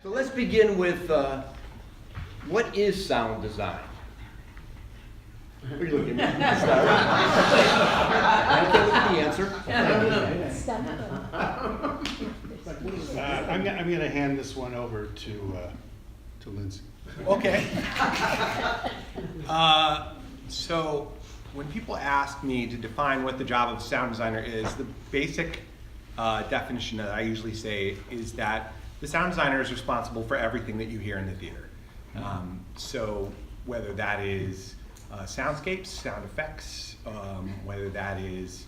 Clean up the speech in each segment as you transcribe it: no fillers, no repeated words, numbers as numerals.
So let's begin with what is sound design? What are you looking at? I can't look at the answer. I'm going to hand this one over to Lindsay. Okay. So when people ask me to define what the job of a sound designer is, the basic definition that I usually say is that the sound designer is responsible for everything that you hear in the theater. So whether that is soundscapes, sound effects, whether that is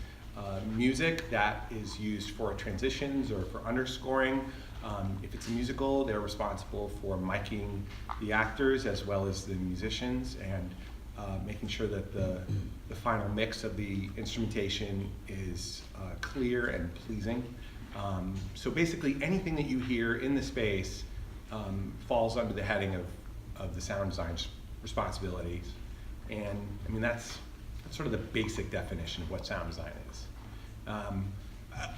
music that is used for transitions or for underscoring. If it's a musical, they're responsible for miking the actors as well as the musicians and making sure that the final mix of the instrumentation is clear and pleasing. So basically anything that you hear in the space falls under the heading of the sound design's responsibilities. And I mean, that's sort of the basic definition of what sound design is.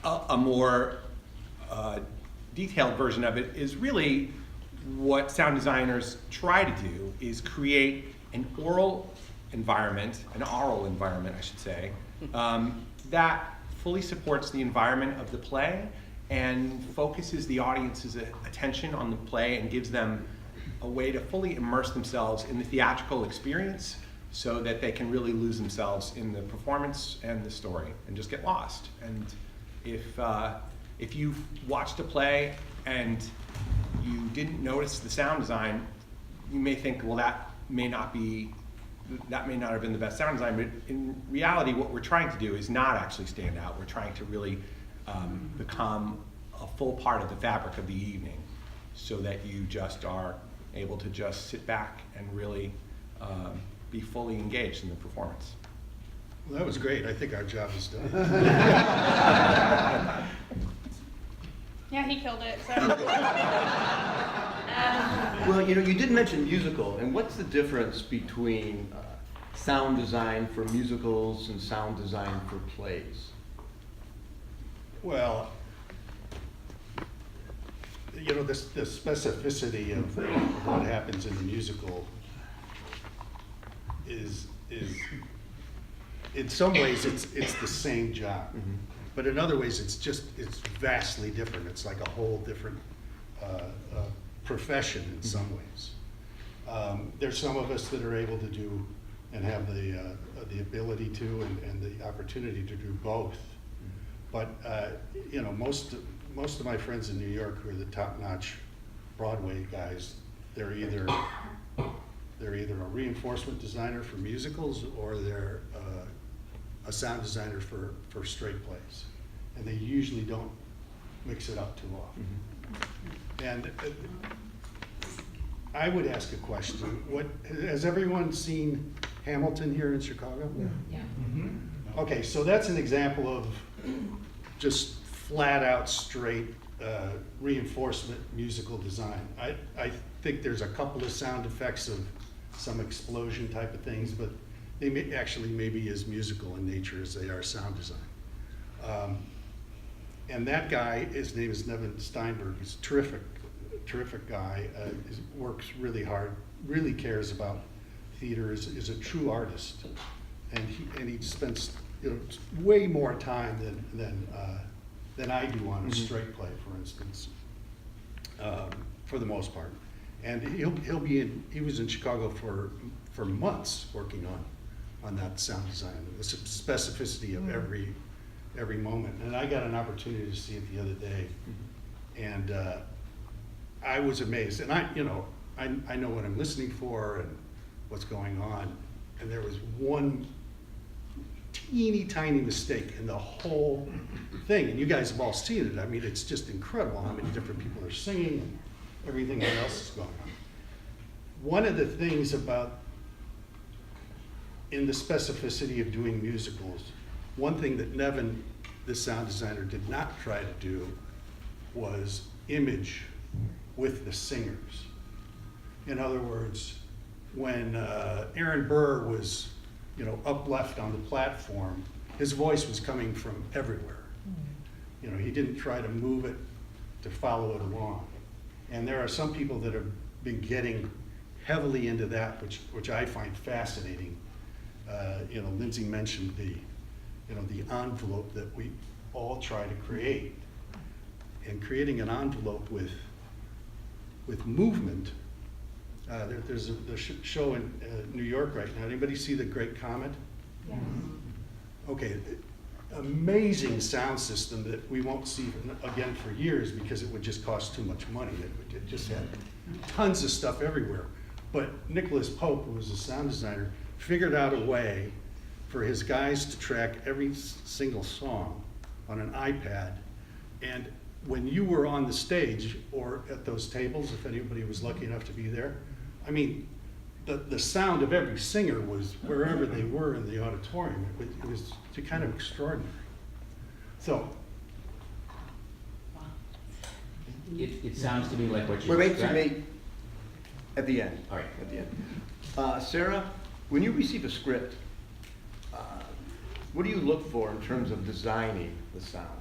A more detailed version of it is really what sound designers try to do is create an aural environment, I should say, that fully supports the environment of the play and focuses the audience's attention on the play and gives them a way to fully immerse themselves in the theatrical experience so that they can really lose themselves in the performance and the story and just get lost. And if you've watched a play and you didn't notice the sound design, you may think, well, that may not have been the best sound design, but in reality, what we're trying to do is not actually stand out. We're trying to really become a full part of the fabric of the evening so that you just are able to just sit back and really be fully engaged in the performance. Well, that was great. I think our job is done. Yeah, he killed it. So. Well, you did mention musical, and what's the difference between sound design for musicals and sound design for plays? Well, the specificity of what happens in the musical is in some ways it's the same job, but in other ways it's vastly different. It's like a whole different profession in some ways. There's some of us that are able to do and have the ability to and the opportunity to do both. But most of my friends in New York who are the top-notch Broadway guys, they're either a reinforcement designer for musicals or they're a sound designer for straight plays, and they usually don't mix it up too often. And I would ask a question: what has everyone seen Hamilton here in Chicago? Yeah. Okay, so that's an example of just flat out straight reinforcement musical design. I think there's a couple of sound effects of some explosion type of things, but they may actually maybe as musical in nature as they are sound design. And that guy, his name is Nevin Steinberg, he's terrific guy, works really hard, really cares about theater, is a true artist, and he spends way more time than I do on a straight play, for instance, for the most part. And he was in Chicago for months working on that sound design, the specificity of every moment. And I got an opportunity to see it the other day, and I was amazed. And I know what I'm listening for and what's going on. And there was one teeny tiny mistake in the whole thing. And you guys have all seen it. I mean, it's just incredible how many different people are singing and everything else is going on. One of the things in the specificity of doing musicals, one thing that Nevin, the sound designer, did not try to do was image with the singers. In other words, when Aaron Burr was up left on the platform, his voice was coming from everywhere. He didn't try to move it to follow it along. And there are some people that have been getting heavily into that, which I find fascinating. You know, Lindsay mentioned the envelope that we all try to create. And creating an envelope with movement. There's a show in New York right now. Anybody see The Great Comet? Yes. Okay, amazing sound system that we won't see again for years because it would just cost too much money. It just had tons of stuff everywhere. But Nicholas Pope, who was a sound designer, figured out a way for his guys to track every single song on an iPad. And when you were on the stage or at those tables, if anybody was lucky enough to be there, I mean, the sound of every singer was wherever they were in the auditorium. It was kind of extraordinary. So, It sounds to me like what you Wait, described. at the end. All right. At the end. Sarah, when you receive a script, what do you look for in terms of designing the sound?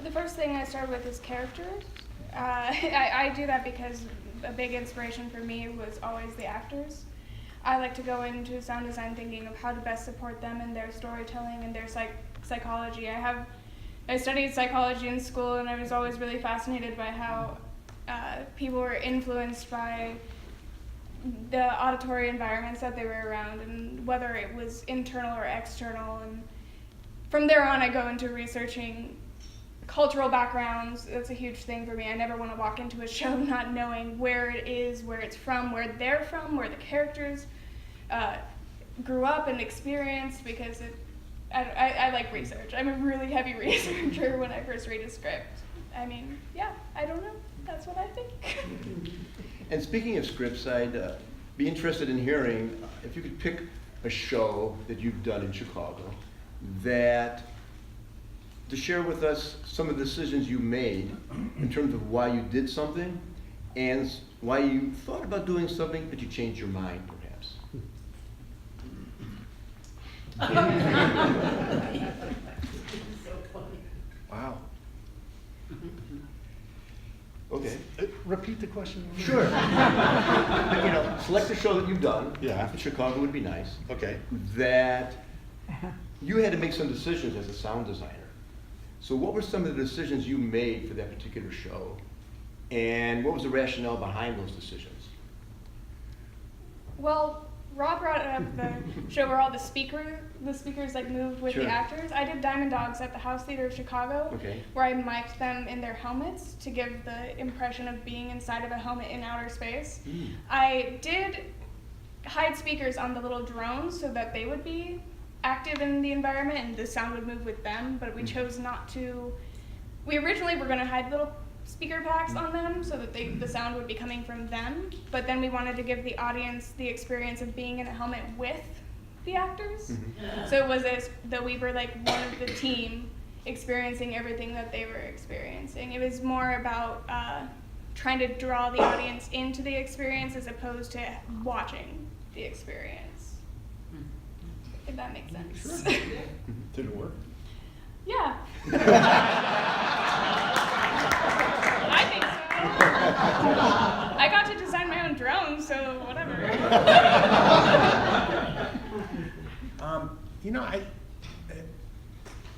The first thing I start with is characters. I do that because a big inspiration for me was always the actors. I like to go into sound design thinking of how to best support them in their storytelling and their psychology. I studied psychology in school, and I was always really fascinated by how people were influenced by the auditory environments that they were around, and whether it was internal or external. And from there on, I go into researching cultural backgrounds. That's a huge thing for me. I never want to walk into a show not knowing where it is, where it's from, where they're from, where the characters grew up and experienced, because I like research. I'm a really heavy researcher when I first read a script. I mean, yeah, I don't know. That's what I think. And speaking of scripts, I'd be interested in hearing if you could pick a show that you've done in Chicago to share with us some of the decisions you made in terms of why you did something and why you thought about doing something but you changed your mind, perhaps. Wow. Okay. repeat the question. Sure. Select a show that you've done. Yeah. In Chicago would be nice. Okay. That you had to make some decisions as a sound designer. So what were some of the decisions you made for that particular show? And what was the rationale behind those decisions? Well, Rob brought up the show where all the speakers like moved with Sure. the actors. I did Diamond Dogs at the House Theater of Chicago, Okay. where I mic'd them in their helmets to give the impression of being inside of a helmet in outer space. I did hide speakers on the little drones so that they would be active in the environment and the sound would move with them, but we chose not to. We originally were going to hide little speaker packs on them so that the sound would be coming from them, but then we wanted to give the audience the experience of being in a helmet with the actors. So it was as though we were like one of the team experiencing everything that they were experiencing. It was more about trying to draw the audience into the experience as opposed to watching the experience. If that makes sense. Did it work? Yeah. I think so. I got to design my own drone, so whatever.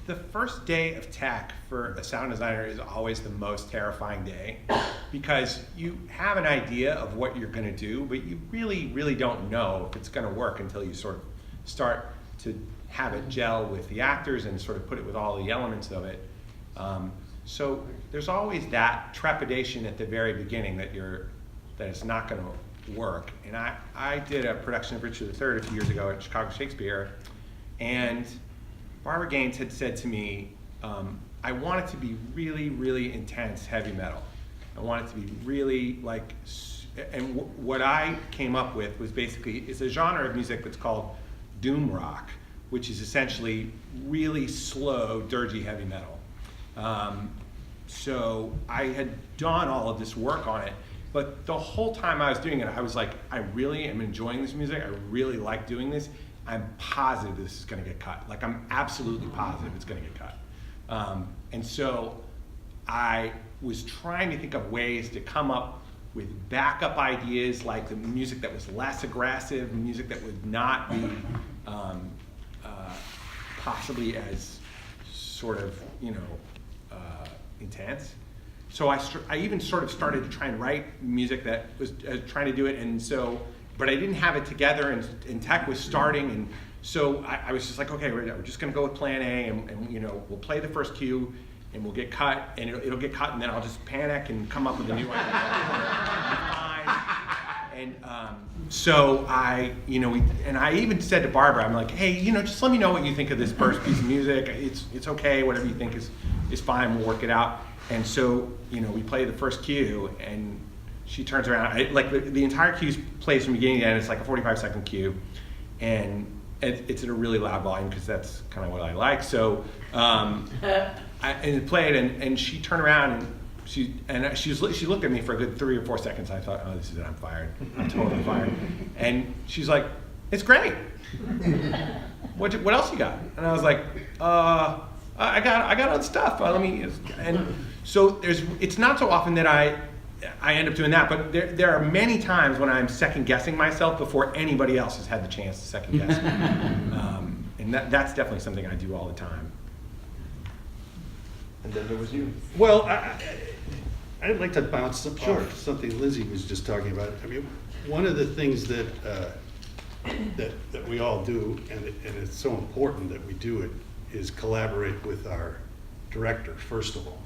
The first day of tech for a sound designer is always the most terrifying day because you have an idea of what you're going to do, but you really, really don't know if it's going to work until you sort of start to have it gel with the actors and sort of put it with all the elements of it. So there's always that trepidation at the very beginning that it's not going to work. And I did a production of Richard III a few years ago at Chicago Shakespeare, and Barbara Gaines had said to me, I want it to be really, really intense heavy metal. I want it to be really like, and what I came up with was basically, it's a genre of music that's called doom rock, which is essentially really slow, dirgy heavy metal. So I had done all of this work on it, but the whole time I was doing it, I was like, I really am enjoying this music. I really like doing this. I'm positive this is going to get cut. Like, I'm absolutely positive it's going to get cut. And so I was trying to think of ways to come up with backup ideas, like the music that was less aggressive, music that would not be possibly as sort of, intense. So I even sort of started to try and write music that was trying to do it, and so, but I didn't have it together, and tech was starting, and so I was just like, okay, we're just gonna go with plan A, and we'll play the first cue, and we'll get cut, and it'll get cut, and then I'll just panic and come up with a new idea. And so I even said to Barbara, I'm like, hey, just let me know what you think of this first piece of music. It's okay, whatever you think is fine, we'll work it out. And so, we play the first cue, and she turns around, the entire cue plays from beginning to end. It's like a 45-second cue, and it's at a really loud volume because that's kind of what I like. So, and it played, and she turned around, and she looked at me for a good 3 or 4 seconds. I thought, oh, this is it, I'm fired. I'm totally fired. And she's like, it's great. What else you got? And I was like, I got other stuff. And so it's not so often that I end up doing that, but there are many times when I'm second guessing myself before anybody else has had the chance to second guess me. And that's definitely something I do all the time. And then there was you. Well, I'd like to bounce Sure. off something Lindsay was just talking about. I mean, one of the things that we all do, and it's so important that we do it, is collaborate with our director, first of all.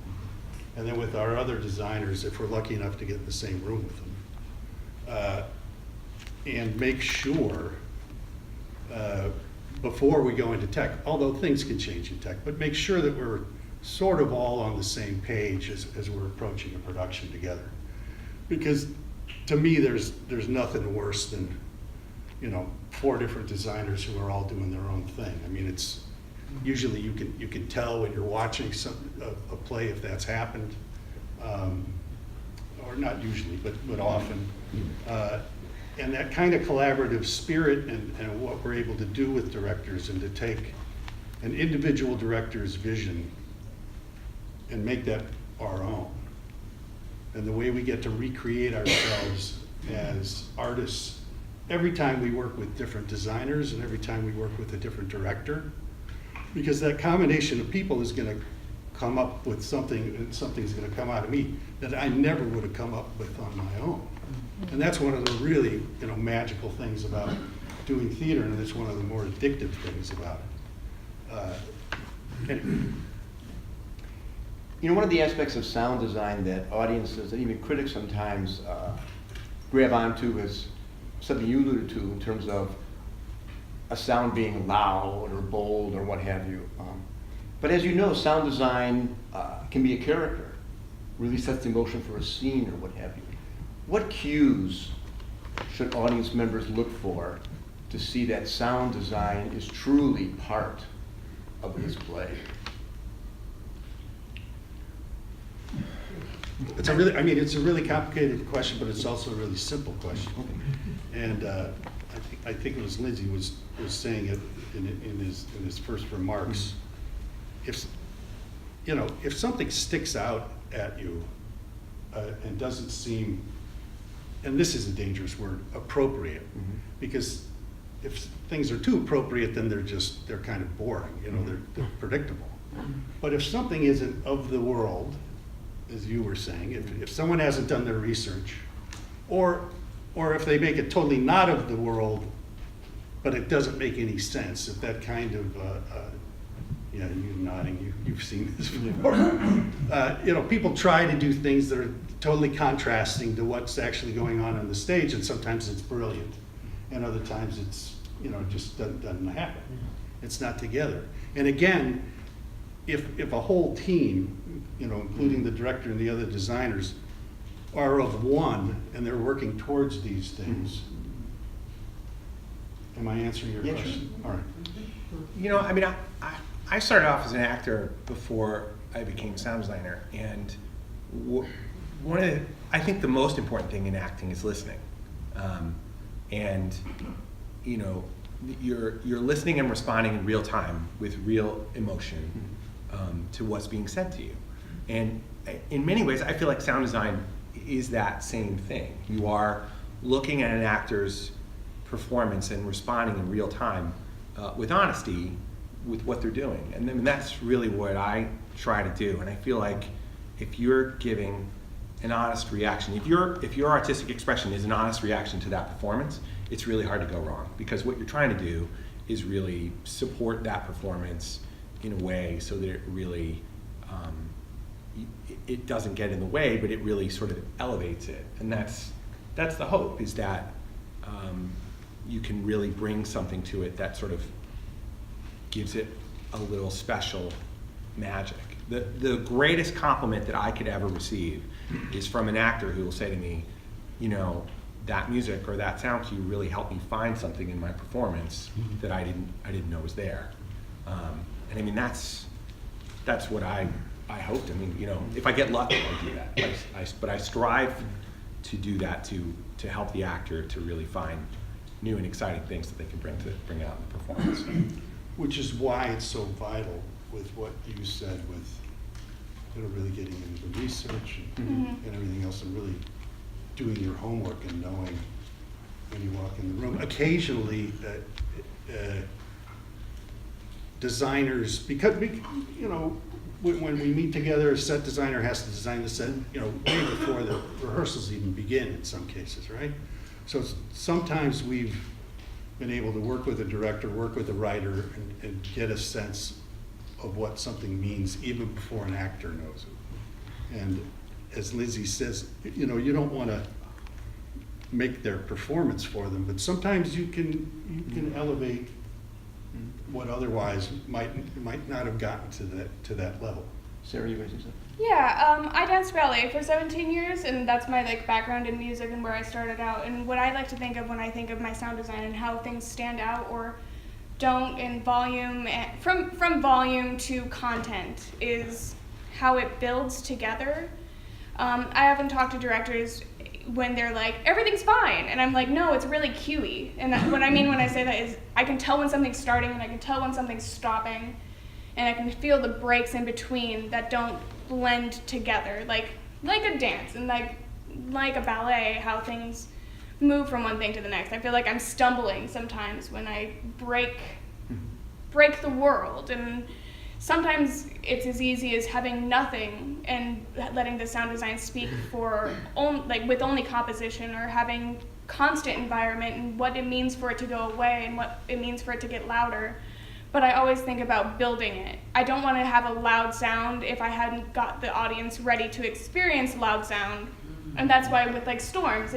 And then with our other designers, if we're lucky enough to get in the same room with them. And make sure, before we go into tech, although things can change in tech, but make sure that we're sort of all on the same page as we're approaching a production together. Because to me, there's nothing worse than, 4 different designers who are all doing their own thing. I mean, it's usually you can tell when you're watching a play if that's happened, or not usually, but often. And that kind of collaborative spirit and what we're able to do with directors, and to take an individual director's vision and make that our own. And the way we get to recreate ourselves as artists every time we work with different designers and every time we work with a different director, because that combination of people is going to come up with something, and something's going to come out of me that I never would have come up with on my own. And that's one of the really, magical things about doing theater, and it's one of the more addictive things about it. One of the aspects of sound design that audiences and even critics sometimes grab onto is something you alluded to in terms of a sound being loud or bold or what have you. But as you know, sound design can be a character, really sets the emotion for a scene or what have you. What cues should audience members look for to see that sound design is truly part of this play? It's a really complicated question, but it's also a really simple question. And I think it was Lindsay was saying it in his first remarks. If something sticks out at you and doesn't seem, and this is a dangerous word, appropriate, because if things are too appropriate, then they're kind of boring. They're predictable. But if something isn't of the world, as you were saying, if someone hasn't done their research, or if they make it totally not of the world, but it doesn't make any sense, if that kind of, you nodding, you've seen this before. People try to do things that are totally contrasting to what's actually going on the stage, and sometimes it's brilliant, and other times it's, just doesn't happen. It's not together. And again, if a whole team, including the director and the other designers, are of one and they're working towards these things. Am I answering your question? Sure. All right. I started off as an actor before I became a sound designer, and I think the most important thing in acting is listening. You're listening and responding in real time with real emotion to what's being said to you. And in many ways, I feel like sound design is that same thing. You are looking at an actor's performance and responding in real time with honesty with what they're doing. And then that's really what I try to do. And I feel like if you're giving an honest reaction, if your artistic expression is an honest reaction to that performance, it's really hard to go wrong, because what you're trying to do is really support that performance in a way so that it really it doesn't get in the way, but it really sort of elevates it. And that's the hope, is that you can really bring something to it that sort of gives it a little special magic. The greatest compliment that I could ever receive is from an actor who will say to me, you know, that music or that sound cue really helped me find something in my performance that I didn't know was there. And I mean, that's what I hoped. I mean, you know, if I get lucky, I'll do that. But I strive to do that to help the actor to really find new and exciting things that they can bring out in the performance. Which is why it's so vital with what you said, with, you know, really getting into the research and everything else, and really doing your homework and knowing when you walk in the room. Occasionally, designers, because you know, when we meet together, a set designer has to design the set, you know, way before the rehearsals even begin in some cases, right? So sometimes we've been able to work with a director, work with a writer, and get a sense of what something means even before an actor knows it. And as Lindsay says, you know, you don't want to make their performance for them, but sometimes you can elevate what otherwise might not have gotten to that level. Sarah, you guys say something? Yeah, I danced ballet for 17 years, and that's my background in music and where I started out. And what I like to think of when I think of my sound design and how things stand out or don't in volume, from volume to content, is how it builds together. I often talk to directors when they're like, everything's fine, and I'm like, no, it's really cuey. And what I mean when I say that is I can tell when something's starting and I can tell when something's stopping, and I can feel the breaks in between that don't blend together, like a dance and like a ballet, how things move from one thing to the next. I feel like I'm stumbling sometimes when I break the world, and sometimes it's as easy as having nothing and letting the sound design speak for with only composition, or having constant environment and what it means for it to go away and what it means for it to get louder. But I always think about building it. I don't want to have a loud sound if I hadn't got the audience ready to experience loud sound. And that's why with storms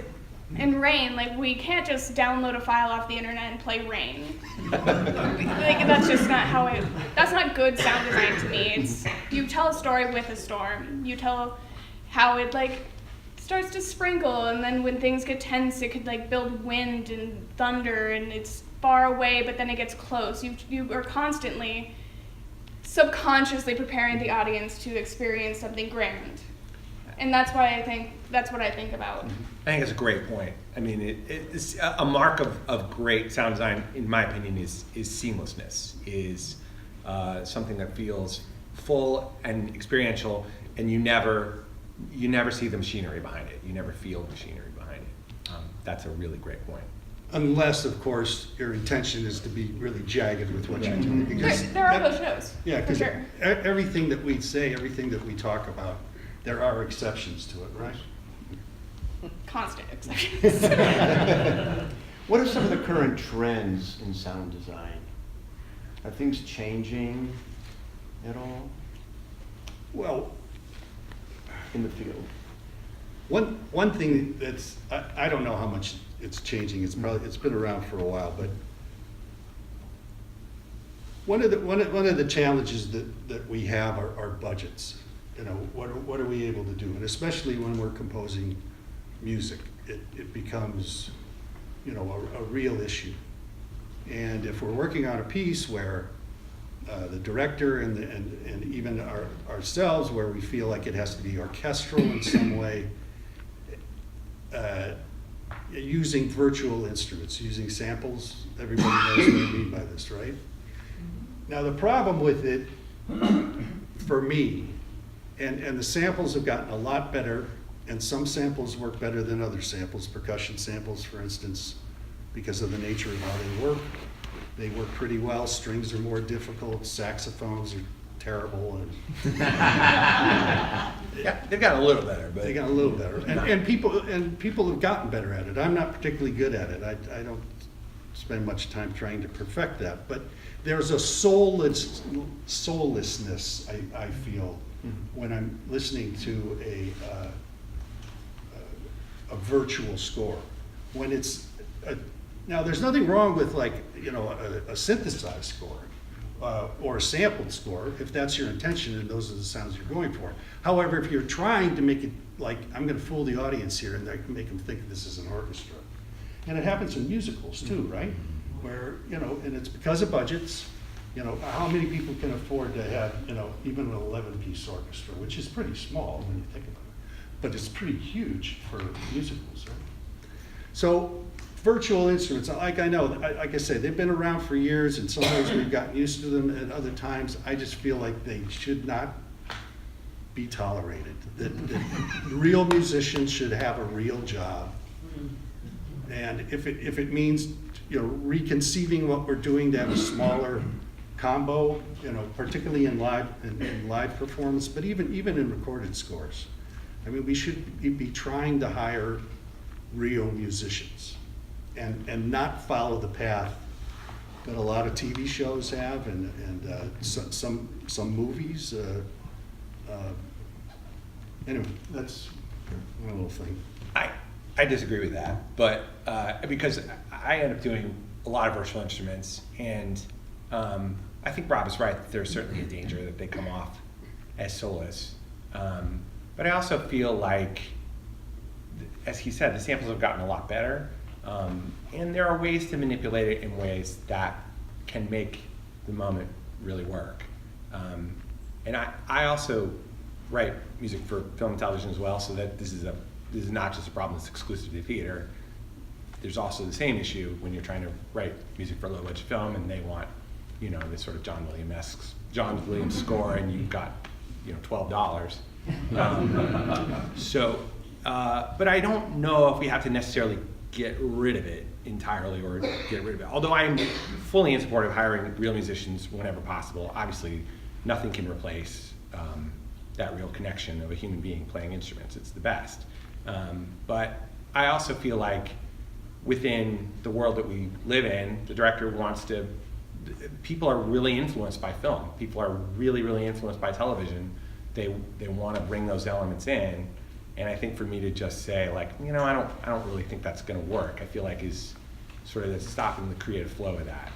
and rain, we can't just download a file off the internet and play rain. That's just not that's not good sound design to me. It's, you tell a story with a storm. You tell how it starts to sprinkle, and then when things get tense, it could build wind and thunder, and it's far away, but then it gets close. You are constantly subconsciously preparing the audience to experience something grand. And that's what I think about. I think that's a great point. I mean, it's a mark of great sound design, in my opinion, is seamlessness, is something that feels full and experiential, and you never see the machinery behind it. You never feel the machinery behind it. That's a really great point. Unless, of course, your intention is to be really jagged with what you're doing. Because there are those shows, yeah, for because sure. Everything that we say, everything that we talk about, there are exceptions to it, right? Constant exceptions. What are some of the current trends in sound design? Are things changing at all Well, in the field? one thing that's, I don't know how much it's changing. It's been around for a while, but one of the challenges that we have are budgets. You know, what are we able to do? And especially when we're composing music, it becomes, you know, a real issue. And if we're working on a piece where the director and even ourselves, where we feel like it has to be orchestral in some way, using virtual instruments, using samples, everybody knows what I mean by this, right? Now the problem with it, for me, And the samples have gotten a lot better, and some samples work better than other samples. Percussion samples, for instance, because of the nature of how they work pretty well. Strings are more difficult, saxophones are terrible, and Yeah, they've gotten a little better, but. they got a little better. And people have gotten better at it. I'm not particularly good at it. I don't spend much time trying to perfect that, but there's a soullessness, I feel, when I'm listening to a virtual score. When it's now, there's nothing wrong with, like, a synthesized score or a sampled score, if that's your intention and those are the sounds you're going for. However, if you're trying to make it like, I'm going to fool the audience here and make them think this is an orchestra, and it happens in musicals too, right? Where, and it's because of budgets. How many people can afford to have, even an 11-piece orchestra, which is pretty small when you think about it, but it's pretty huge for musicals, right? So virtual instruments, like I say, they've been around for years, and sometimes we've gotten used to them, and other times I just feel like they should not be tolerated. That real musicians should have a real job. And if it means, reconceiving what we're doing to have a smaller combo, particularly in live performance, but even in recorded scores. I mean, we should be trying to hire real musicians and not follow the path that a lot of TV shows have and some movies. Anyway, that's my little thing. I disagree with that, but because I end up doing a lot of virtual instruments, and I think Rob is right that there's certainly a danger that they come off as soulless. But I also feel like, as he said, the samples have gotten a lot better, and there are ways to manipulate it in ways that can make the moment really work. And I also write music for film and television as well, so that this is not just a problem that's exclusive to theater. There's also the same issue when you're trying to write music for low budget film and they want, this sort of John Williams score, and you've got, $12. But I don't know if we have to necessarily get rid of it entirely or get rid of it. Although I'm fully in support of hiring real musicians whenever possible. Obviously, nothing can replace that real connection of a human being playing instruments. It's the best. But I also feel like within the world that we live in, the director wants to, people are really influenced by film. People are really, really influenced by television. They want to bring those elements in. And I think for me to just say, like, I don't really think that's going to work, I feel like is sort of stopping the creative flow of that.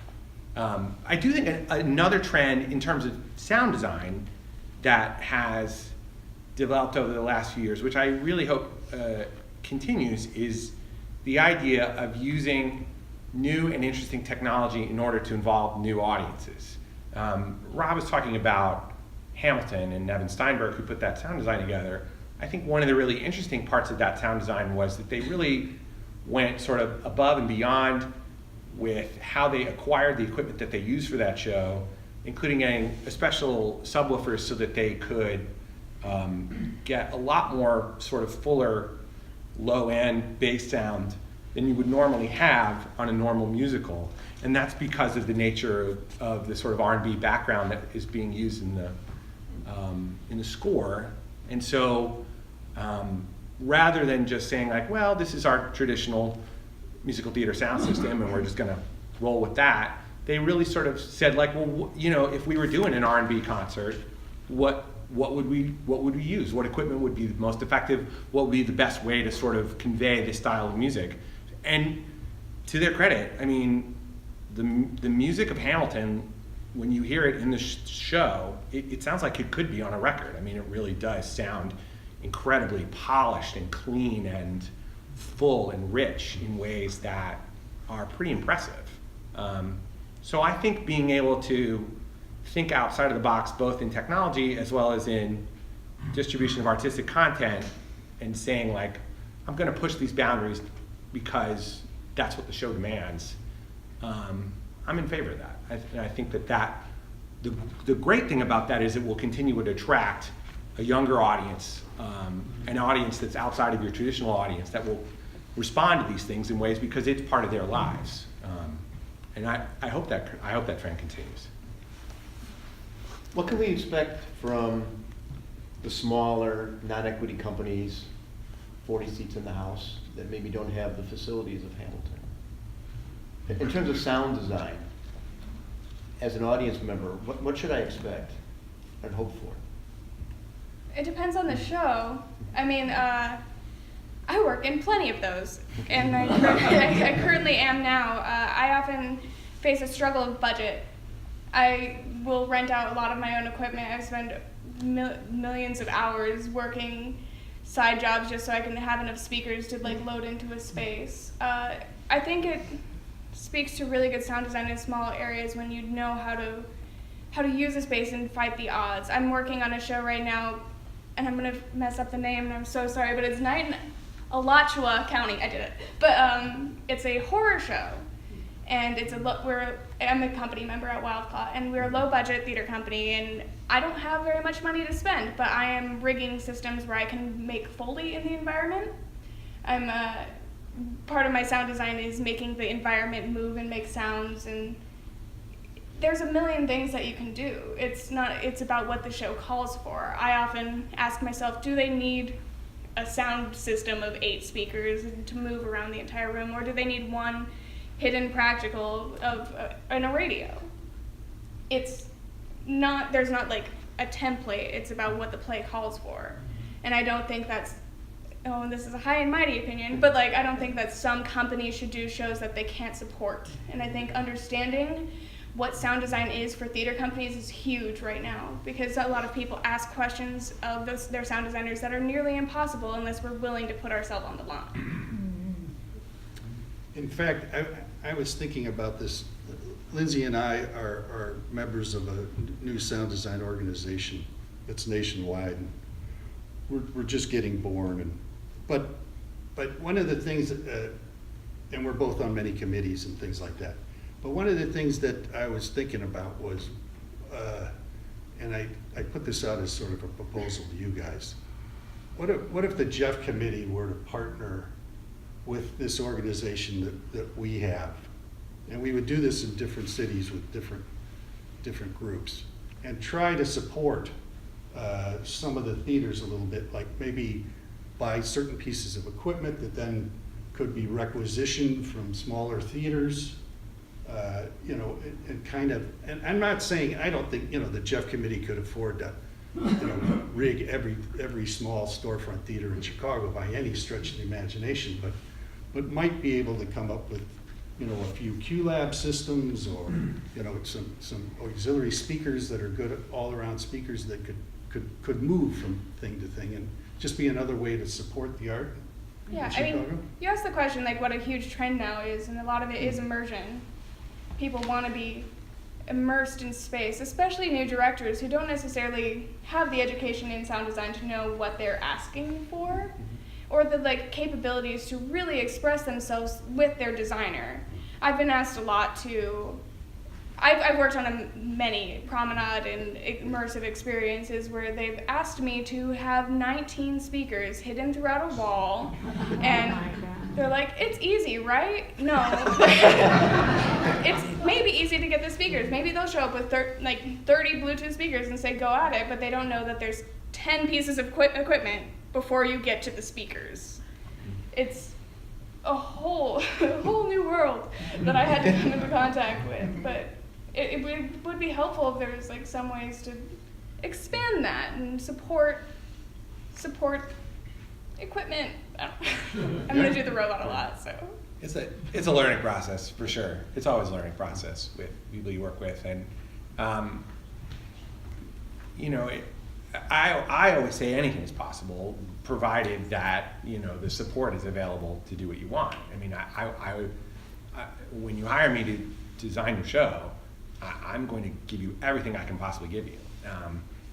I do think another trend in terms of sound design that has developed over the last few years, which I really hope continues, is the idea of using new and interesting technology in order to involve new audiences. Rob was talking about Hamilton and Nevin Steinberg, who put that sound design together. I think one of the really interesting parts of that sound design was that they really went sort of above and beyond with how they acquired the equipment that they used for that show, including getting a special subwoofers so that they could get a lot more sort of fuller low-end bass sound than you would normally have on a normal musical. And that's because of the nature of the sort of R&B background that is being used in the score. And so rather than just saying, like, well, this is our traditional musical theater sound system and we're just gonna roll with that, they really sort of said, like, well, if we were doing an R&B concert, what would we use? What equipment would be most effective? What would be the best way to sort of convey this style of music? And to their credit, I mean, the music of Hamilton, when you hear it in the show, it sounds like it could be on a record. I mean, it really does sound incredibly polished and clean and full and rich in ways that are pretty impressive. So I think being able to think outside of the box, both in technology as well as in distribution of artistic content, and saying, like, I'm going to push these boundaries because that's what the show demands, I'm in favor of that. I think that the great thing about that is it will continue to attract a younger audience, an audience that's outside of your traditional audience that will respond to these things in ways because it's part of their lives. And I hope that trend continues. What can we expect from the smaller, non-equity companies, 40 seats in the house, that maybe don't have the facilities of Hamilton? In terms of sound design, as an audience member, what should I expect and hope for? It depends on the show. I mean, I work in plenty of those, and I currently am now. I often face a struggle of budget. I will rent out a lot of my own equipment. I spend millions of hours working side jobs just so I can have enough speakers to like load into a space. I think it speaks to really good sound design in small areas when you know how to use a space and fight the odds. I'm working on a show right now, and I'm gonna mess up the name, and I'm so sorry, but it's Night in Alachua County. I did it, but it's a horror show, and I'm a company member at Wildclaw, and we're a low-budget theater company, and I don't have very much money to spend, but I am rigging systems where I can make Foley in the environment. Part of my sound design is making the environment move and make sounds, and there's a million things that you can do. It's about what the show calls for. I often ask myself, do they need a sound system of 8 speakers to move around the entire room, or do they need one hidden practical of in a radio? There's not like a template. It's about what the play calls for. And I don't think and this is a high and mighty opinion, but I don't think that some companies should do shows that they can't support. And I think understanding what sound design is for theater companies is huge right now, because a lot of people ask questions of their sound designers that are nearly impossible unless we're willing to put ourselves on the line. In fact, I was thinking about this. Lindsay and I are members of a new sound design organization that's nationwide. And we're just getting born, but one of the things, and we're both on many committees and things like that. But one of the things that I was thinking about was, and I put this out as sort of a proposal to you guys. What if the Jeff Committee were to partner with this organization that we have, and we would do this in different cities with different groups, and try to support some of the theaters a little bit, like maybe buy certain pieces of equipment that then could be requisitioned from smaller theaters. And I'm not saying, I don't think, the Jeff Committee could afford to, rig every small storefront theater in Chicago by any stretch of the imagination, but might be able to come up with, a few QLab systems, or, some auxiliary speakers that are good all-around speakers that could move from thing to thing, and just be another way to support the art Yeah, in I Chicago. mean, you asked the question, what a huge trend now is, and a lot of it is immersion. People want to be immersed in space, especially new directors who don't necessarily have the education in sound design to know what they're asking for, or the capabilities to really express themselves with their designer. I've been asked a lot to, I've worked on many promenade and immersive experiences where they've asked me to have 19 speakers hidden throughout a wall, and they're like, it's easy, right? No. It's maybe easy to get the speakers. Maybe they'll show up with 30 Bluetooth speakers and say, go at it, but they don't know that there's 10 pieces of equipment before you get to the speakers. It's a whole new world that I had to come into contact with, but it would be helpful if there was some ways to expand that and support equipment. I'm gonna do the robot a lot, so. It's a learning process for sure. It's always a learning process with people you work with, and I always say anything is possible, provided that the support is available to do what you want. I mean, I when you hire me to design your show, I'm going to give you everything I can possibly give you.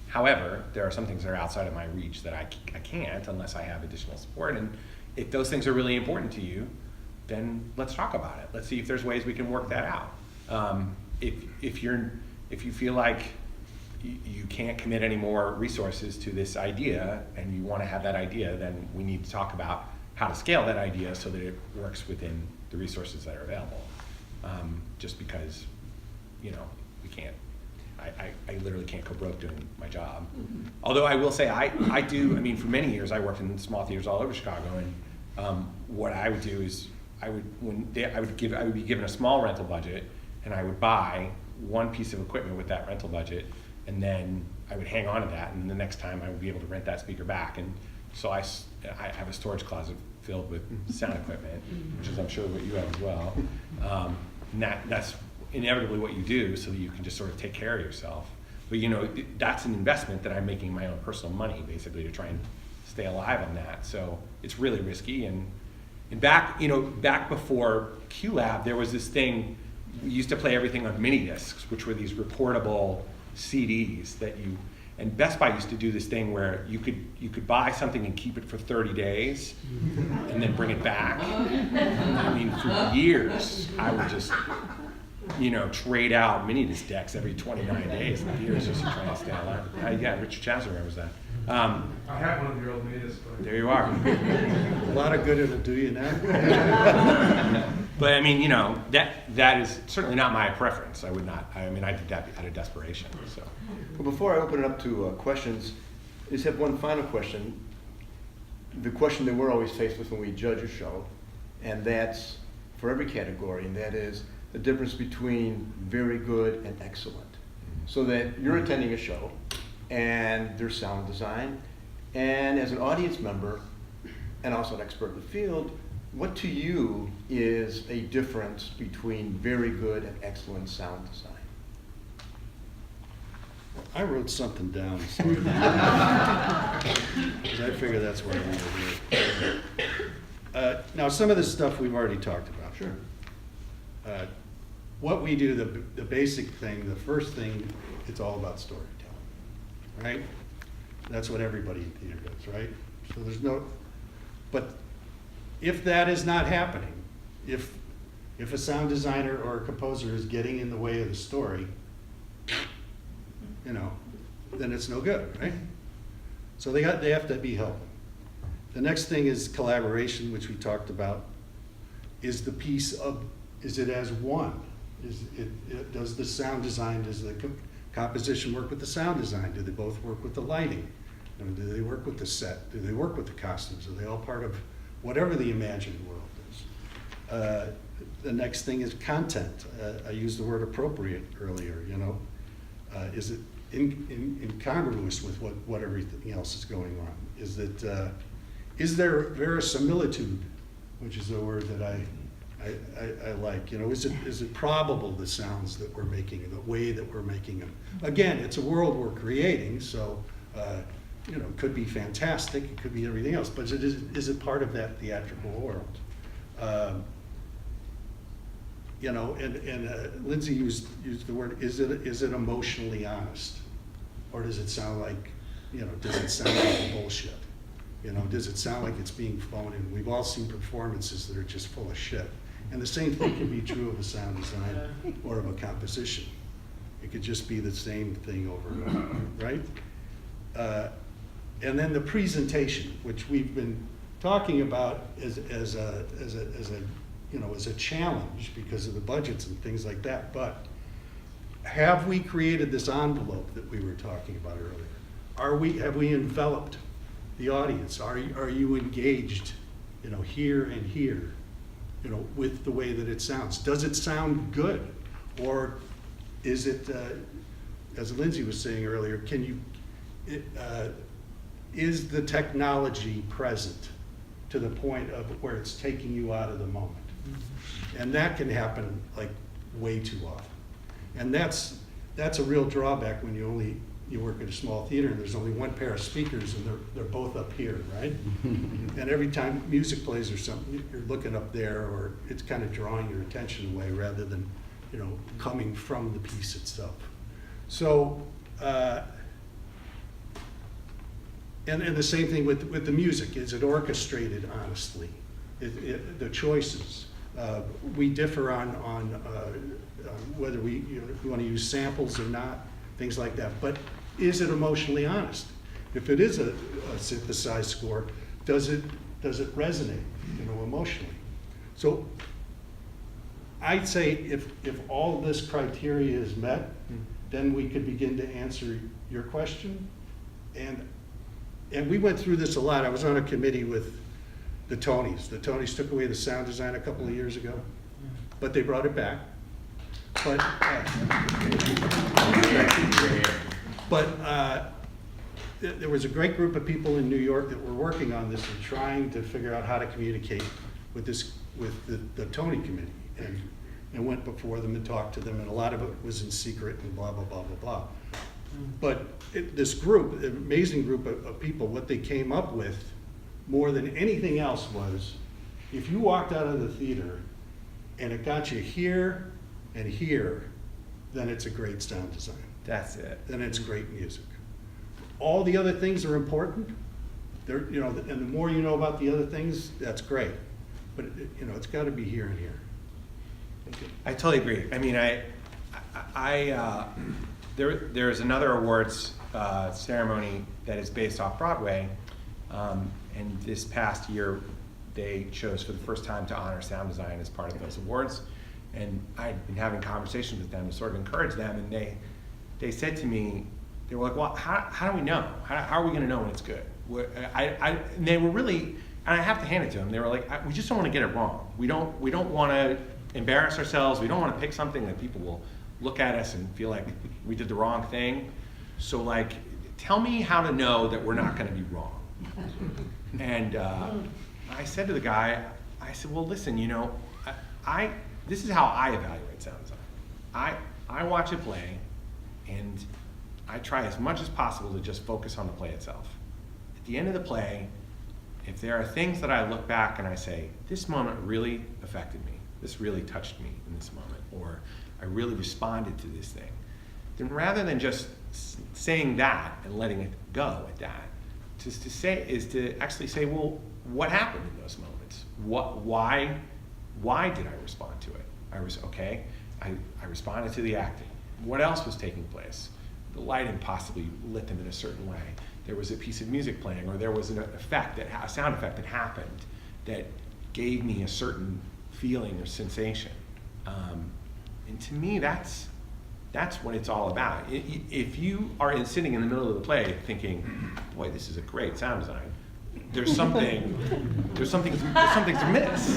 However, there are some things that are outside of my reach that I can't unless I have additional support. And if those things are really important to you, then let's talk about it. Let's see if there's ways we can work that out. If you feel like you can't commit any more resources to this idea, and you want to have that idea, then we need to talk about how to scale that idea so that it works within the resources that are available. Just because, we can't, I literally can't go broke doing my job. Although I will say, I do, for many years I worked in small theaters all over Chicago, and what I would do is I would be given a small rental budget, and I would buy one piece of equipment with that rental budget, and then I would hang on to that, and the next time I would be able to rent that speaker back. And so I have a storage closet filled with sound equipment, which is I'm sure what you have as well. And that's inevitably what you do so that you can just sort of take care of yourself. But that's an investment that I'm making my own personal money, basically, to try and stay alive on that. So it's really risky. And back before QLab, there was this thing, we used to play everything on mini discs, which were these reportable CDs and Best Buy used to do this thing where you could buy something and keep it for 30 days and then bring it back. For years, I would just, trade out mini disc decks every 29 days in theaters just to try and stay alive. Yeah, Richard Chaz remembers that. I have one of your old meters. There you are. A lot of good it'll do you now. But that is certainly not my preference. I would not. I did that out of desperation. So. Well, before I open it up to questions, I just have one final question. The question that we're always faced with when we judge a show, and that's for every category, and that is the difference between very good and excellent. So that you're attending a show, and there's sound design, and as an audience member, and also an expert in the field, what to you is a difference between very good and excellent sound design? I wrote something down, sorry. Because I figure that's what I want to do. Now, some of this stuff we've already talked about. Sure. What we do, the basic thing, the first thing, it's all about storytelling, right? That's what everybody in theater does, right? So but if that is not happening, if a sound designer or a composer is getting in the way of the story, then it's no good, right? So they have to be helped. The next thing is collaboration, which we talked about. Is it as one? Does the sound design, does the composition work with the sound design? Do they both work with the lighting? Do they work with the set? Do they work with the costumes? Are they all part of whatever the imagined world is? The next thing is content. I used the word appropriate earlier, Is it incongruous with what everything else is going on? Is there verisimilitude, which is a word that I like? Is it probable, the sounds that we're making, the way that we're making them? Again, it's a world we're creating, so it could be fantastic, it could be everything else, but is it part of that theatrical world? Lindsay used the word, is it emotionally honest? Or does it sound like, does it sound like bullshit? Does it sound like it's being phoned in? We've all seen performances that are just full of shit. And the same thing can be true of a sound design or of a composition. It could just be the same thing over and over, right? And then the presentation, which we've been talking about as a challenge because of the budgets and things like that. But have we created this envelope that we were talking about earlier? Have we enveloped the audience? Are you engaged, here and here, with the way that it sounds? Does it sound good, or is it, as Lindsay was saying earlier, is the technology present to the point of where it's taking you out of the moment? And that can happen like way too often. And that's a real drawback when you work at a small theater and there's only one pair of speakers and they're both up here, right? And every time music plays or something, you're looking up there, or it's kind of drawing your attention away rather than, coming from the piece itself. So, and the same thing with the music. Is it orchestrated honestly? The choices. We differ on whether we want to use samples or not. things like that. But is it emotionally honest? If it is a synthesized score, does it resonate, emotionally? So I'd say if all this criteria is met, then we could begin to answer your question. And we went through this a lot. I was on a committee with the Tonys. The Tonys took away the sound design a couple of years ago, but they brought it back. But there was a great group of people in New York that were working on this and trying to figure out how to communicate with the Tony committee, and went before them and talked to them, and a lot of it was in secret and blah, blah, blah, blah, blah. But this group, an amazing group of people, what they came up with more than anything else was, if you walked out of the theater and it got you here and here, then it's a great sound design. That's it. Then it's great music. All the other things are important. They're, and the more you know about the other things, that's great. But it's got to be here and here. I totally agree. I mean, there's another awards ceremony that is based off Broadway, and this past year they chose for the first time to honor sound design as part of those awards. And I'd been having conversations with them to sort of encourage them, and they said to me, they were like, well, how do we know? How are we going to know when it's good? And they were really, and I have to hand it to them, they were like, we just don't want to get it wrong. We don't want to embarrass ourselves. We don't want to pick something that people will look at us and feel like we did the wrong thing. So like, tell me how to know that we're not going to be wrong. And I said to the guy, I said, well, listen, this is how I evaluate sound design. I watch a play, and I try as much as possible to just focus on the play itself. At the end of the play, if there are things that I look back and I say, this moment really affected me, this really touched me in this moment, or I really responded to this thing, then rather than just saying that and letting it go at that, is to actually say, well, what happened in those moments? Why did I respond to it? I responded to the acting. What else was taking place? The lighting possibly lit them in a certain way. There was a piece of music playing, or there was a sound effect that happened that gave me a certain feeling or sensation. And to me, that's what it's all about. If you are sitting in the middle of the play thinking, boy, this is a great sound design, there's something to miss.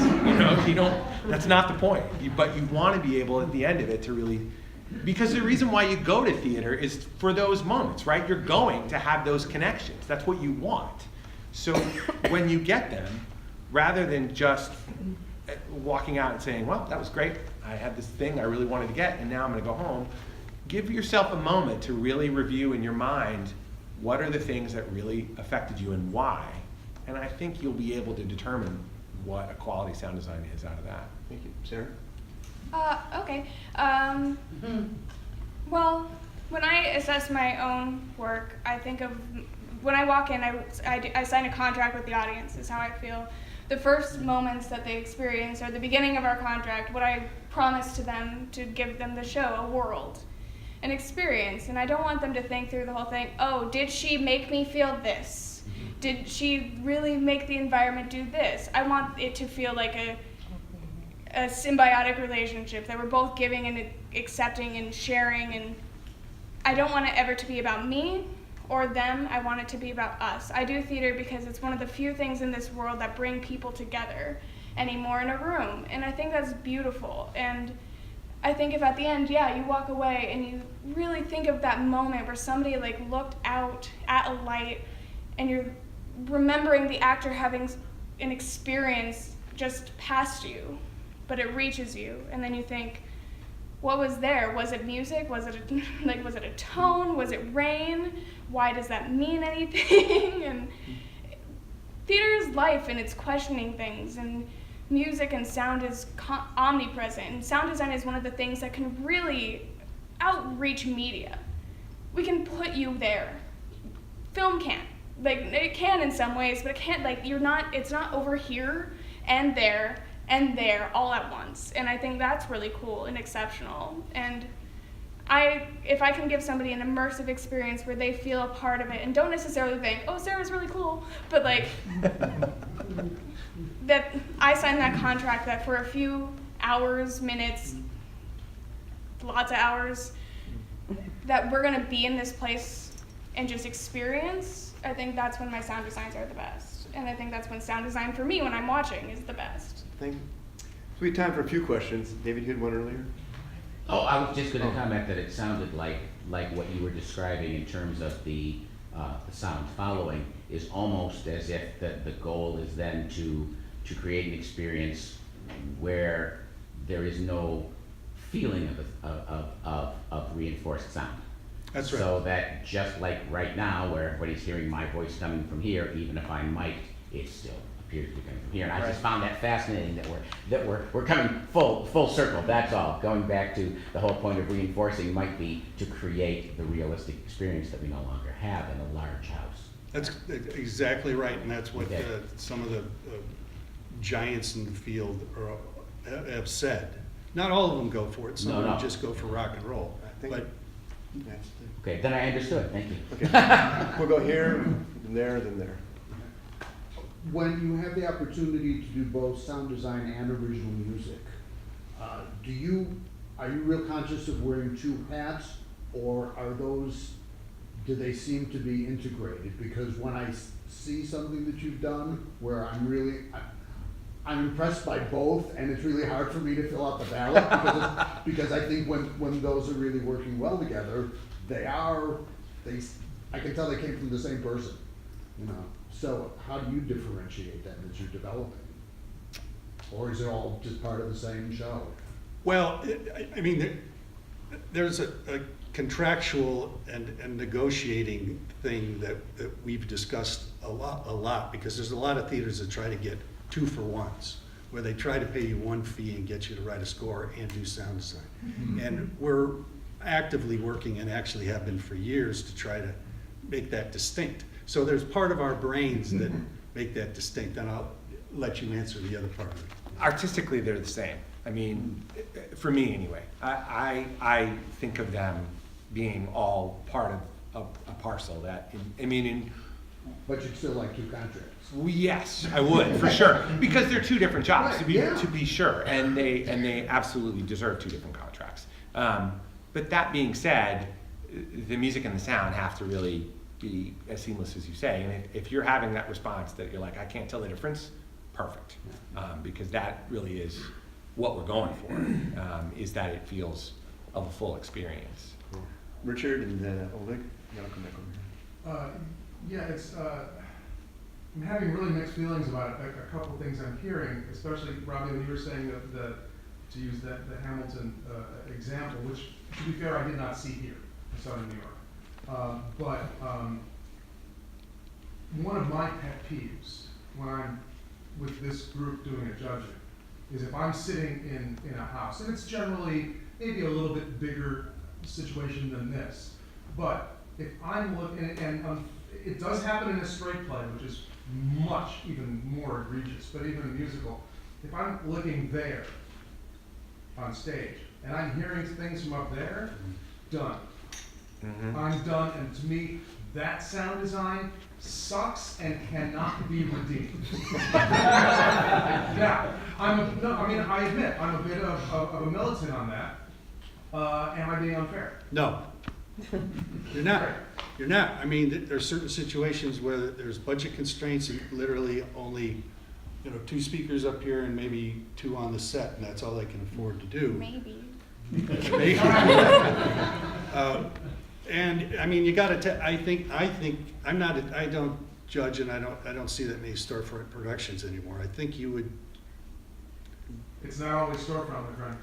That's not the point. But you want to be able at the end of it to really, because the reason why you go to theater is for those moments, right? You're going to have those connections. That's what you want. So when you get them, rather than just walking out and saying, well, that was great, I had this thing I really wanted to get, and now I'm going to go home, give yourself a moment to really review in your mind what are the things that really affected you and why. And I think you'll be able to determine what a quality sound design is out of that. Thank you. Sarah? Okay. Well, when I assess my own work, I think of, when I walk in, I sign a contract with the audience, is how I feel. The first moments that they experience are the beginning of our contract, what I promise to them to give them the show, a world, an experience. And I don't want them to think through the whole thing, oh, did she make me feel this? Did she really make the environment do this? I want it to feel like a symbiotic relationship, that we're both giving and accepting and sharing, and I don't want it ever to be about me or them. I want it to be about us. I do theater because it's one of the few things in this world that bring people together anymore in a room, and I think that's beautiful. And I think if at the end, you walk away and you really think of that moment where somebody looked out at a light, and you're remembering the actor having an experience just past you, but it reaches you, and then you think, what was there? Was it music? Was it was it a tone? Was it rain? Why does that mean anything? And theater is life, and it's questioning things, and music and sound is omnipresent, and sound design is one of the things that can really outreach media. We can put you there. Film can't. It can in some ways, but it can't, it's not over here and there all at once. And I think that's really cool and exceptional. And if I can give somebody an immersive experience where they feel a part of it and don't necessarily think, oh, Sarah's really cool, but like, that I sign that contract that for a few hours, minutes, lots of hours, that we're gonna be in this place and just experience, I think that's when my sound designs are the best. And I think that's when sound design for me when I'm watching is the best. Thank you. So we have time for a few questions. David, you had one earlier? Oh, I was just gonna comment that it sounded like what you were describing in terms of the sound following is almost as if the goal is then to create an experience where there is no feeling of reinforced sound. That's right. So that just like right now, where everybody's hearing my voice coming from here, even if I'm mic'd, it still appears to be coming from here. And I just found that fascinating that we're coming full circle. That's all. Going back to the whole point of reinforcing might be to create the realistic experience that we no longer have in a large house. That's exactly right, and that's what Okay. some of the giants in the field have said. Not all of them go for it. Some No, of them no. just go for rock and roll. I think But that's Okay, then I understood. Thank you. okay. We'll go here, then there, then there. When you have the opportunity to do both sound design and original music, are you real conscious of wearing two hats, or do they seem to be integrated? Because when I see something that you've done where I'm impressed by both, and it's really hard for me to fill out the ballot because I think when those are really working well together, I can tell they came from the same person, you know. So how do you differentiate them as you're developing? Or is it all just part of the same show? well, I mean, there's a contractual and negotiating thing that we've discussed a lot because there's a lot of theaters that try to get 2-for-1s, where they try to pay you one fee and get you to write a score and do sound design. Mm-hmm. And we're actively working, and actually have been for years, to try to make that distinct. So there's part of our brains that make that distinct, and I'll let you answer the other part of it. Artistically, they're the same. I mean, for me anyway, I think of them being all part of a parcel that, But you'd still like two contracts? yes, I would, for sure, because they're two different jobs, Right, to be yeah. to be sure, and they absolutely deserve two different contracts. But that being said, the music and the sound have to really be as seamless as you say, and if you're having that response that you're like, I can't tell the difference, perfect, because that really is what we're going for, is that it feels of a full experience. Cool. Richard and then Oleg, then I'll come back over here. Yeah, I'm having really mixed feelings about it. A couple things I'm hearing, especially Robbie, when you were saying to use the Hamilton example, which, to be fair, I did not see here. I saw it in New York. But one of my pet peeves when I'm with this group doing a judging is if I'm sitting in a house, and it's generally maybe a little bit bigger situation than this, but if I'm looking, and it does happen in a straight play, which is much even more egregious, but even a musical, if I'm looking there on stage and I'm hearing things from up there, done. Mm-hmm. I'm done, and to me, that sound design sucks and cannot be redeemed. Now, I admit, I'm a bit of a militant on that. Am I being unfair? No, you're not. You're not. I mean, there's certain situations where there's budget constraints and literally only, 2 speakers up here and maybe 2 on the set, and that's all they can afford to do. Maybe. Maybe. And I mean, you got to. I think I don't judge, and I don't see that many storefront productions anymore. I think you would. It's not always storefront, my friend.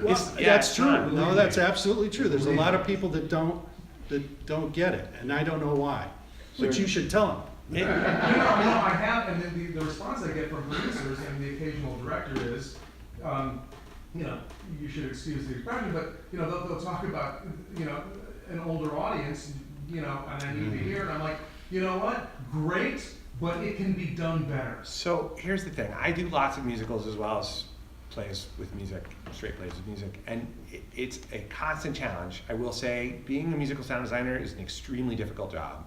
Well, that's it's true. not. No, that's absolutely true. There's a lot of people that don't get it, and I don't know why. But you should tell them. I have, and then the response I get from producers and the occasional director is, you should excuse the expression, but they'll talk about an older audience, and I need to hear, and I'm like, you know what? Great, but it can be done better. So here's the thing. I do lots of musicals as well as plays with music, straight plays with music, and it's a constant challenge. I will say, being a musical sound designer is an extremely difficult job,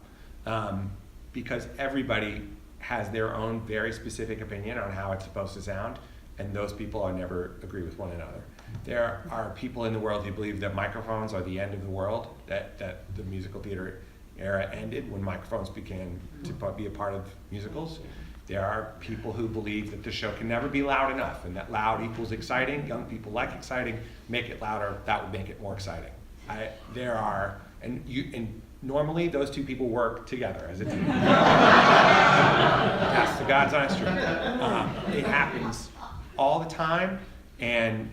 because everybody has their own very specific opinion on how it's supposed to sound, and those people are never agree with one another. There are people in the world who believe that microphones are the end of the world, that the musical theater era ended when microphones began to be a part of musicals. There are people who believe that the show can never be loud enough, and that loud equals exciting. Young people like exciting. Make it louder, that would make it more exciting. And normally those two people work together as a team. That's the God's honest truth. It happens all the time, and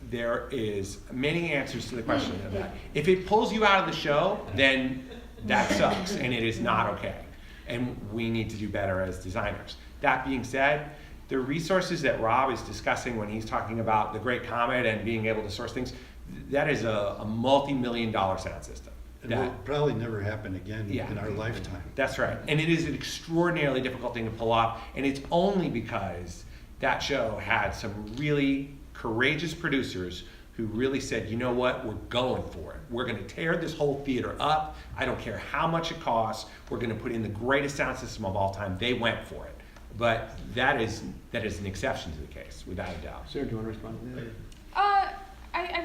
there is many answers to the question of that. If it pulls you out of the show, then that sucks, and it is not okay. And we need to do better as designers. That being said, the resources that Rob is discussing when he's talking about the Great Comet and being able to source things, that is a multi-million-dollar sound system. And will probably never happen again Yeah. in our lifetime. That's right. And it is an extraordinarily difficult thing to pull off, and it's only because that show had some really courageous producers who really said, you know what, we're going for it. We're gonna tear this whole theater up. I don't care how much it costs. We're gonna put in the greatest sound system of all time. They went for it. But that is an exception to the case, without a doubt. Sarah, do you want to respond to that?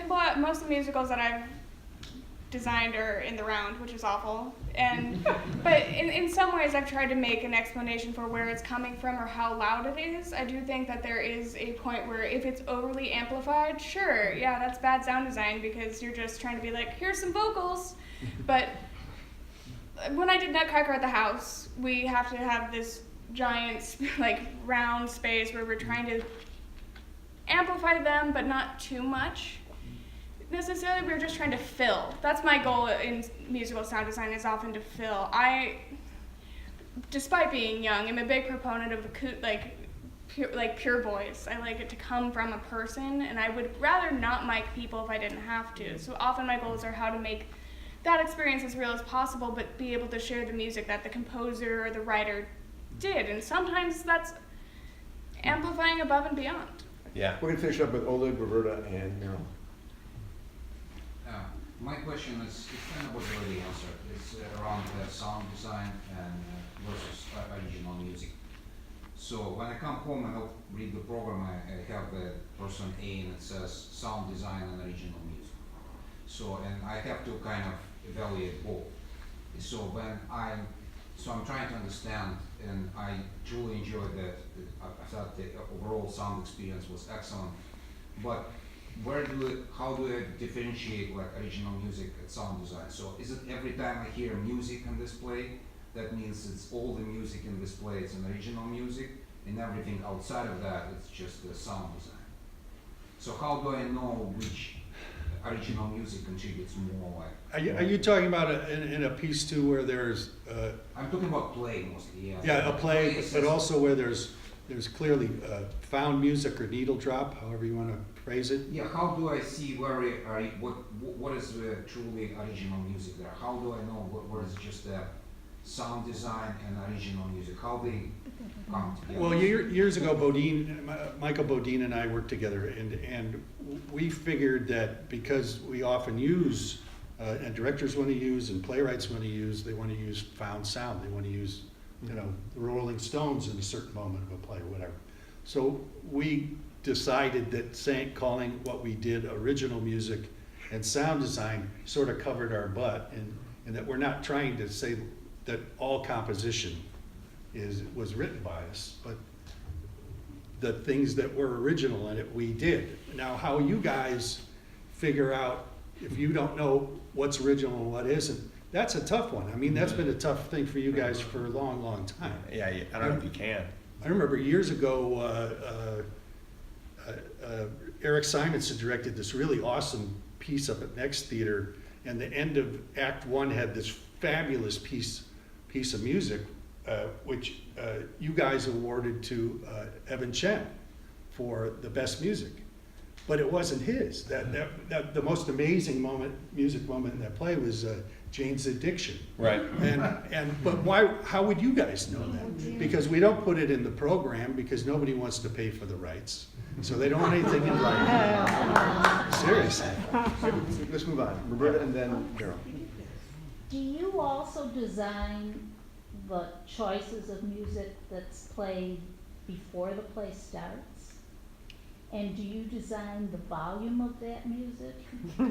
Well, most of the musicals that I've designed are in the round, which is awful. But in some ways, I've tried to make an explanation for where it's coming from or how loud it is. I do think that there is a point where if it's overly amplified, sure, yeah, that's bad sound design because you're just trying to be like, here's some vocals. But when I did Nutcracker at the House, we have to have this giant, round space where we're trying to amplify them, but not too much. Necessarily, we're just trying to fill. That's my goal in musical sound design, is often to fill. Despite being young, I'm a big proponent of pure voice. I like it to come from a person, and I would rather not mic people if I didn't have to. So often my goals are how to make that experience as real as possible, but be able to share the music that the composer or the writer did. And sometimes that's amplifying above and beyond. Yeah. We're going to finish up with Oleg, Roberta, and Meryl. My question is, it's kind of what you already answered. It's around sound design and versus original music. So when I come home and I'll read the program, I have the person A and it says sound design and original music. So, and I have to kind of evaluate both. So I'm trying to understand, and I truly enjoyed that. I thought the overall sound experience was excellent. But how do I differentiate original music and sound design? So is it every time I hear music in this play, that means it's all the music in this play, it's an original music, and everything outside of that, it's just the sound design. So how do I know which original music contributes more? Are you talking about in a piece too where there's I'm talking about play mostly, yeah. yeah, a play, but also where there's clearly found music or needle drop, however you want to phrase it. Yeah, how do I see what is truly original music there? How do I know what is just sound design and original music? How they come together? Well, years ago, Michael Bodine and I worked together, and we figured that because we often use, and directors want to use, and playwrights want to use, they want to use found sound. They want to use, the Rolling Stones in a certain moment of a play or whatever. So we decided that calling what we did original music and sound design sort of covered our butt, and that we're not trying to say that all composition was written by us, but the things that were original in it we did. Now, how you guys figure out if you don't know what's original and what isn't, that's a tough one. I mean, that's been a tough thing for you guys for a long, long time. Yeah, I don't know if you can. I remember years ago, Eric Simonson directed this really awesome piece up at Next Theater, and the end of Act 1 had this fabulous piece of music, which you guys awarded to Evan Chen for the best music. but it wasn't his. The most amazing music moment in that play was Jane's addiction. Right. But why? How would you guys know that? Because we don't put it in the program because nobody wants to pay for the rights, so they don't want anything in writing. Seriously. Let's move on. Roberta and then Daryl. Do you also design the choices of music that's played before the play starts? And do you design the volume of that music? I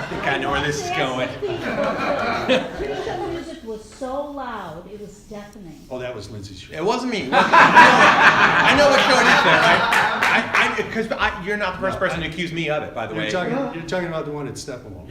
think I know where this is going. The pre-show music was so loud, it was deafening. Oh, that was Lindsay's show. It wasn't me. I know what show it is, though, right? Because you're not the first person to accuse me of it, by the way. You're talking about the one at Steppenwolf.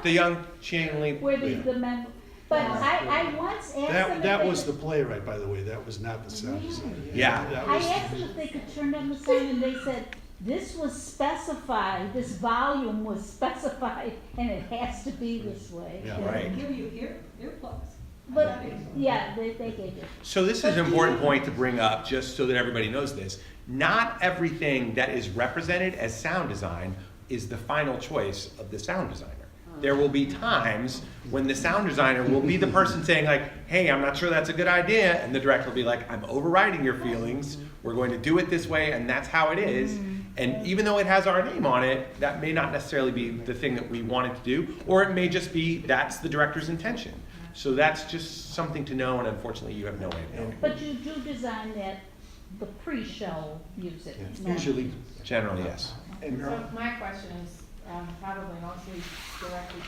The young Cheney. Where the men, but I once asked them. That was the playwright, by the way. That was not the sound designer. Yeah. That I was- asked them if they could turn down the sound, and they said, this was specified, this volume was specified, and it has to be this way. Yeah, right. Give you earplugs. But, yeah, they gave it. So this is an important point to bring up, just so that everybody knows this. Not everything that is represented as sound design is the final choice of the sound designer. There will be times when the sound designer will be the person saying like, hey, I'm not sure that's a good idea, and the director will be like, I'm overriding your feelings, we're going to do it this way, and that's how it is. And even though it has our name on it, that may not necessarily be the thing that we wanted to do, or it may just be that's the director's intention. So that's just something to know, and unfortunately you have no way of knowing. But you do design the pre-show music. Yeah, usually. Generally, yes. And So my question is probably mostly directed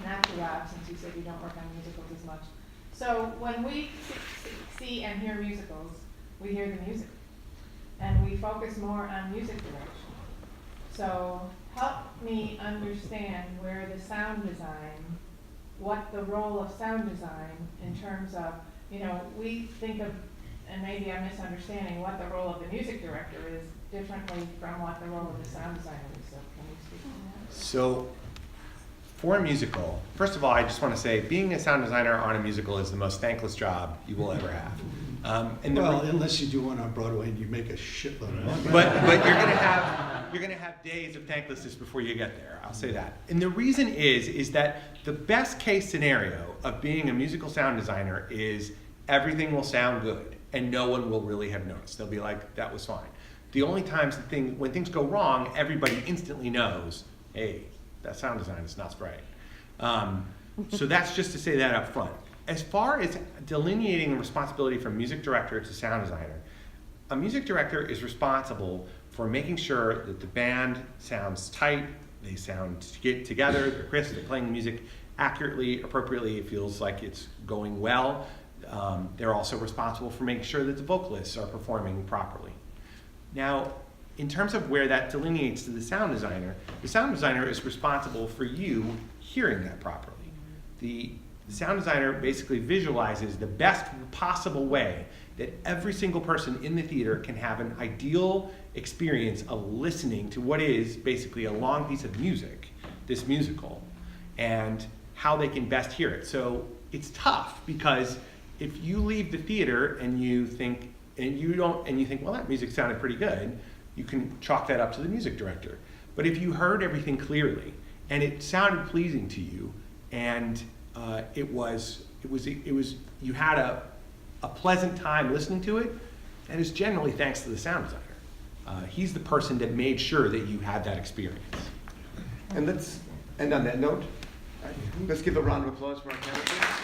not to Rob, since you said you don't work on musicals as much. So when we see and hear musicals, we hear the music, and we focus more on music direction. So help me understand where the sound design, what the role of sound design in terms of, we think of, and maybe I'm misunderstanding, what the role of the music director is differently from what the role of the sound designer is. So can you speak to that? So for a musical, first of all, I just want to say being a sound designer on a musical is the most thankless job you will ever have. Well, unless you do one on Broadway and you make a shitload of money. But you're gonna have days of thanklessness before you get there. I'll say that. And the reason is that the best case scenario of being a musical sound designer is everything will sound good and no one will really have noticed. They'll be like, that was fine. The only times when things go wrong, everybody instantly knows, hey, that sound design is not right. So that's just to say that up front. As far as delineating the responsibility from music director to sound designer, a music director is responsible for making sure that the band sounds tight, they sound together, they're crisp, they're playing the music accurately, appropriately, it feels like it's going well. They're also responsible for making sure that the vocalists are performing properly. Now, in terms of where that delineates to the sound designer is responsible for you hearing that properly. The sound designer basically visualizes the best possible way that every single person in the theater can have an ideal experience of listening to what is basically a long piece of music, this musical, and how they can best hear it. So it's tough because if you leave the theater and you think, well, that music sounded pretty good, you can chalk that up to the music director. But if you heard everything clearly and it sounded pleasing to you, and you had a pleasant time listening to it, that is generally thanks to the sound designer. He's the person that made sure that you had that experience. let's end on that note. Let's give a round of applause for our candidates.